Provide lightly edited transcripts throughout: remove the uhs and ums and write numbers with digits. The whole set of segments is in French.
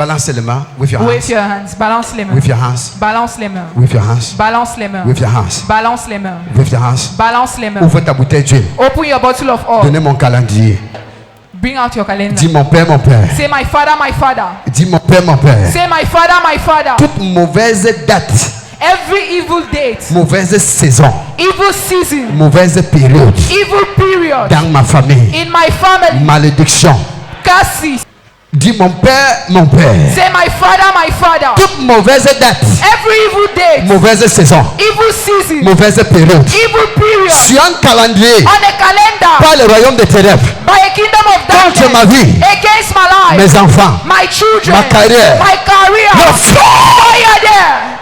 Balance les mains with your With hands. your hands. Balance les mains. With your hands. Balance les mains. With your hands. Balance les mains. With your hands. Balance les mains. With your hands. Balance les mains. Ouvre ta bouteille d'huile. Open your bottle of oil. Donnez mon calendrier. Bring out your calendar. Dis mon père, mon père. Say my father, my father. Dis mon père, mon père. Say my father, my father. Toute mauvaise date, Every evil date, mauvaise saison, evil season, mauvaise période evil period dans ma famille, in my family, malédiction. curses. Dis mon père, mon père. Say my father, my father. Toute mauvaise date, Every evil date, mauvaise saison, evil season, mauvaise période. evil period Sur un calendrier, on a calendar par le royaume des ténèbres, by a kingdom of contre ma darkness vie, against my life, mes enfants, my children, ma carrière. my career. Le feu. Fire there.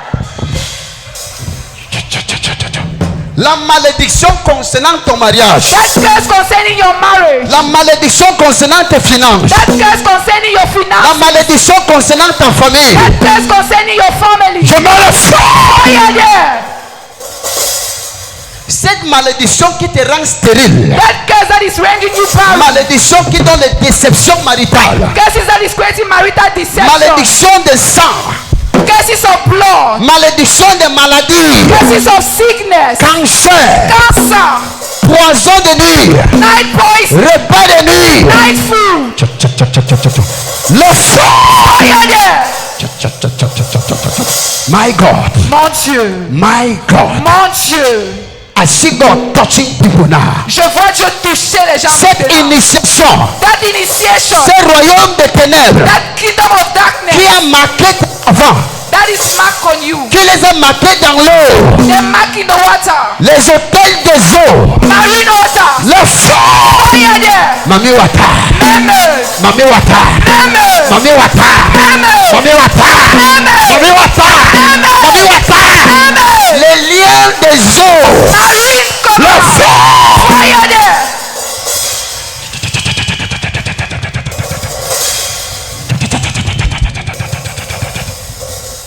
La malédiction concernant ton mariage, That curse concerning your marriage. la malédiction concernant tes finances, That curse concerning your la finances. malédiction concernant ta famille, That curse concerning your family. je me le fais. Fire there. Cette malédiction qui te rend stérile, That curse that is rendering you barren. malédiction qui donne les déceptions maritales, Curses that is creating marital deception. malédiction de sang, Curses of blood. malédiction de maladies, Curses of sickness. cancer, Cancer. poison de nuit, Night poison. repas de nuit. Night food. Le feu. Fire there. My God, Mon Dieu. my God, Mon Dieu. I see God touching people now. Je vois Dieu toucher les gens. Cette maintenant. initiation, That initiation. ce royaume des ténèbres That kingdom of darkness. qui a marqué avant, That is marked on you. qui les a marqués dans l'eau, The mark in the water. les hôtels des eaux, Marine water. le feu. Fire there. Mami Wata, Members. Mami Wata, Members. Mami Wata, Members. Mami Wata, Mami Wata, Mami Wata. Members. Les liens des eaux, Marine le cover. feu. Fire there.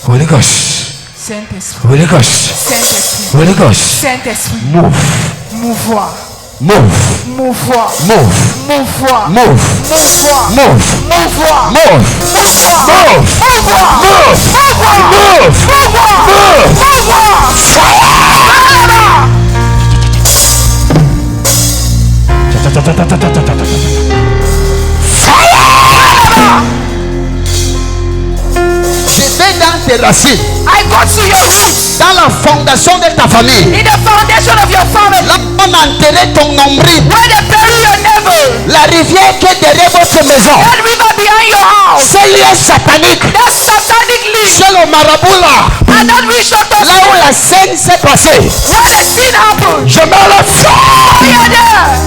Holy Ghost, Saint-Esprit. Holy Ghost, Saint-Esprit. Holy Ghost. Saint-Esprit. Move, Mouvoir. move, Mouvoir. move, Mouvoir. move, Mouvoir. move, Mouvoir. move, Mouvoir. move, Mouvoir. move, Mouvoir. move, Mouvoir. move. Fire. Je vais dans tes racines, I go to your roots. dans la fondation de ta famille. In the foundation of your family. Là, on a enterré ton nombril. Where they bury your navel. La rivière qui est derrière votre maison. That river behind your house. C'est lié satanique. That satanic leaf. C'est le marabout là. And that rich doctor. Là où la scène s'est passée. Where the sin happened. Je me le fais. Fire there.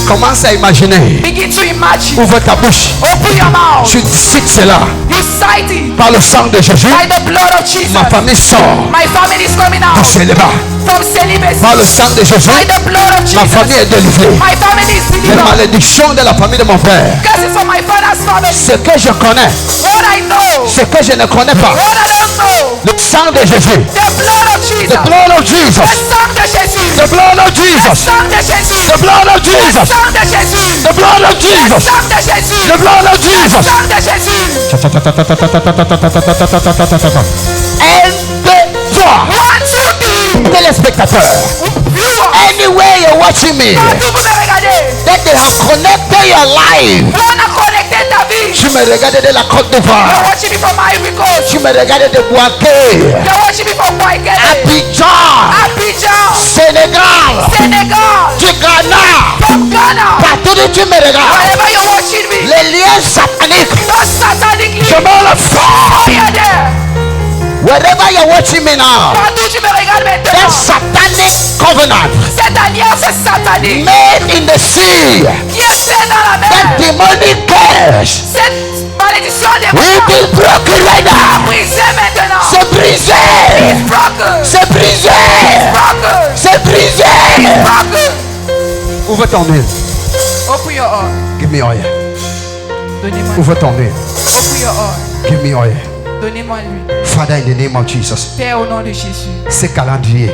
Commence à imaginer. Begin to imagine. Ouvre ta bouche. Open your mouth. Tu cites cela. You sight it. Par le sang de Jésus. By the blood of Jesus. Ma famille sort My family is coming du out célibat. from celibacy. Par le sang de Jésus. By the blood of Ma famille Jesus. est délivrée. My family is Les delivered. malédictions de la famille de mon père. Curses from my father's family. Ce que je connais. What I know. Ce que je ne connais pas. What I don't know. Le sang de Jésus. The blood of Jesus. The blood of The Jesus. sang de Jésus. The blood of The Jesus. sang de Jésus. The blood of The Jesus. sang de Jésus. The blood of The Jesus. sang de Jésus. The blood of The Jesus. sang de Jésus. 1, 2, 3. 1, 2, 3. Téléspectateurs. Viewers. Anywhere you're watching me, Partout vous me regardez. that they have connected your life. On a connecté ta vie. Tu me regardais de la Côte You're d'Ivoire. watching me from Ivory Coast. Tu me regardais de Boaké. You're watching me from Waikele. Abidjan. Abidjan. Sénégal. Sénégal. Du Ghana. From Ghana. Partout où tu me regardes. Wherever you're watching me. Les liens sataniques. Those satanic Je leaves. me le fais. Fire there. Wherever you're watching me now. Partout tu me regardes That maintenant. satanic covenant Cette alliance satanique made in the sea. qui est faite dans la That mer. demonic curse Cette malédiction des will be broken right now. brisée maintenant. C'est brisé. It's broken. C'est brisé. Broken. C'est brisé. Broken. Ouvre ton nez. Open your heart. Give me oil. Donnez-moi. Ouvre ton nez. Open your heart. Give me oil. Donnez-moi lui. Father, in the name of Jesus. Père, au nom de Jésus. Ce calendrier.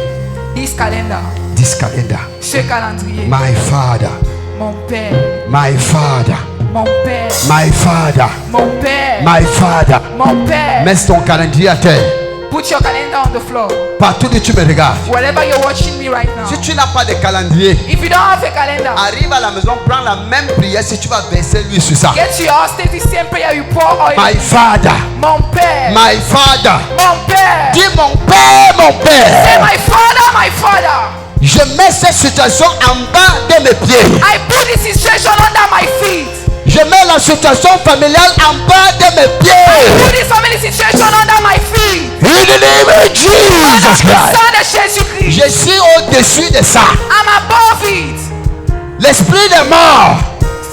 This calendar. This calendar. Ce calendrier. My Father. Mon Père. My Father. Mon père. My father. Mon père. My father. Mon père. Mets ton calendrier à terre. Put your calendar on the floor. Partout où tu me regardes. Wherever you're watching me right now. Si tu n'as pas de calendrier, If you don't have a calendar, arrive à la maison, prends la même prière si tu vas verser lui sur ça. get to your house, take the same prayer, you pour oil. My father. Mon père. My father. Mon père. Dis mon père, mon Say père. my father, my father. Je mets cette situation en bas de mes pieds. I put this situation under my feet. Je mets la situation familiale en bas de mes pieds. Put this family situation under my feet. In the name of Jesus Christ. Sang de Jésus-Christ. Je suis au-dessus de ça. I'm above it. L'esprit de mort.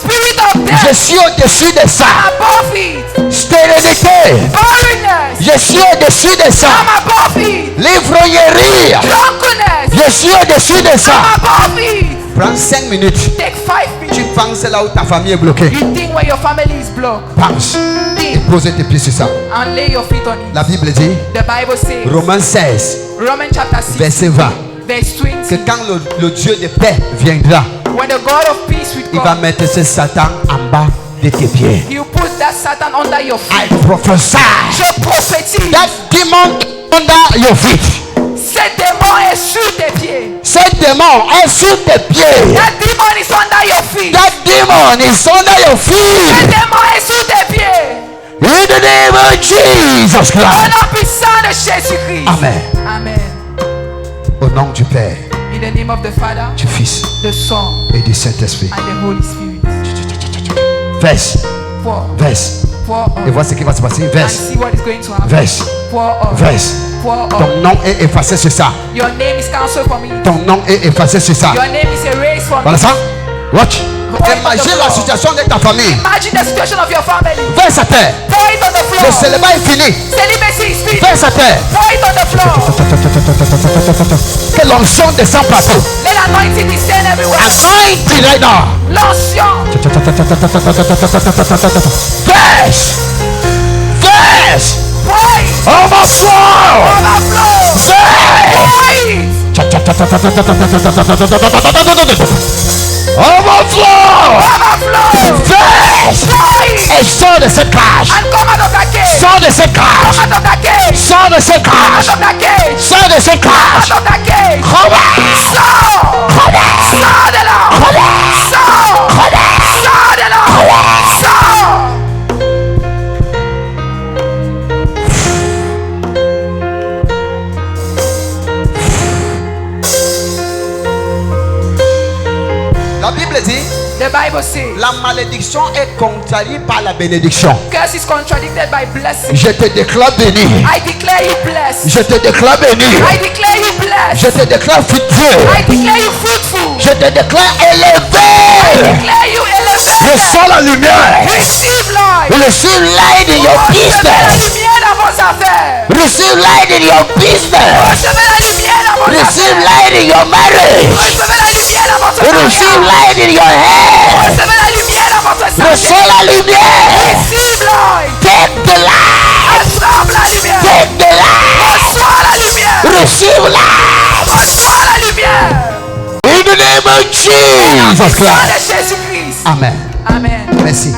Spirit of Je death. suis au-dessus de ça. I'm above it. Stérilité. Barrenness. Je suis au-dessus de ça. I'm above it. L'ivrognerie. Drunkenness. Je suis au-dessus de ça. I'm above it. Prends 5 minutes. Take 5 Tu minutes. penses là où ta famille est bloquée. You think where your family is blocked. Pense. Et Think pose tes pieds sur ça. and lay your feet on it. La Bible dit, The Bible says, Romains 16, Romans chapter 6, verset 20, verse que 20, quand le Dieu de paix viendra, when the God of peace will il va come, mettre ce Satan en bas de tes pieds. He will put that Satan under your I feet. prophesy Je prophétise. that demon under your feet. Cet démon est sur tes pieds. Cet démon est sur tes pieds. That demon is under your feet. That demon is under your Cet feet. démon est sur tes pieds. In the name of Jesus Au Christ. nom puissant de Jésus-Christ. Amen. Amen. Au nom du Père, In the name of the Father, du Fils the Son, et du Saint-Esprit. and the Holy Spirit. Verse, Pour, verse. pour Et us. vois ce qui va se passer. And Verse, see what is going to happen. verse, Pour us. verse. Pour us. Ton nom est effacé sur ça. Your name is cancelled for me. Ton nom est effacé sur ça. Your name is erased for Voilà me. ça. Watch. Imagine la situation de ta famille. Imagine the situation of your family. Verse à terre. Pour it on the floor. Le célébat est fini. Celibacy is finished. Verse à terre. Pour it on the floor. Que l'onction descend partout. Let anointing descend everywhere. Anointing right now. L'onction. Verse. Verse. Pour it. Overflow. Overflow. Verse. Pour it. Overflow. Overflow. Verse. Pour it. Et sors de cette cage. And come out of that cage. Sors de cette cage. Out of that cage. Sors de cette cage. Out of that cage. Sors de cette cage. Out of that cage. Commence. Sors. Sors de là. Sors. Sors de là. Sors. La Bible dit, The Bible says, la malédiction est contrariée par la bénédiction. curse is contradicted by blessing. Je te déclare béni. I declare you blessed. Je te déclare béni. I declare you blessed. Je te déclare fructueux. I declare you fruitful. Je te déclare élevé. Declare you elevated. Reçois la lumière. Receive life. Receive light in your Recevez la business. lumière dans vos affaires. Receive light in your business. Recevez la lumière dans vos Receive affaires. light in your marriage. Recevez la lumière dans votre Receive mariage. light in your head. Recevez la lumière dans votre santé. Reçois la lumière. Receive life. Take the light. Reçois la lumière. Take the light. Reçois la lumière. Receive light. Reçois la lumière. In the name of Jesus Au nom Christ. de Jésus-Christ. Amen. Amen. Merci.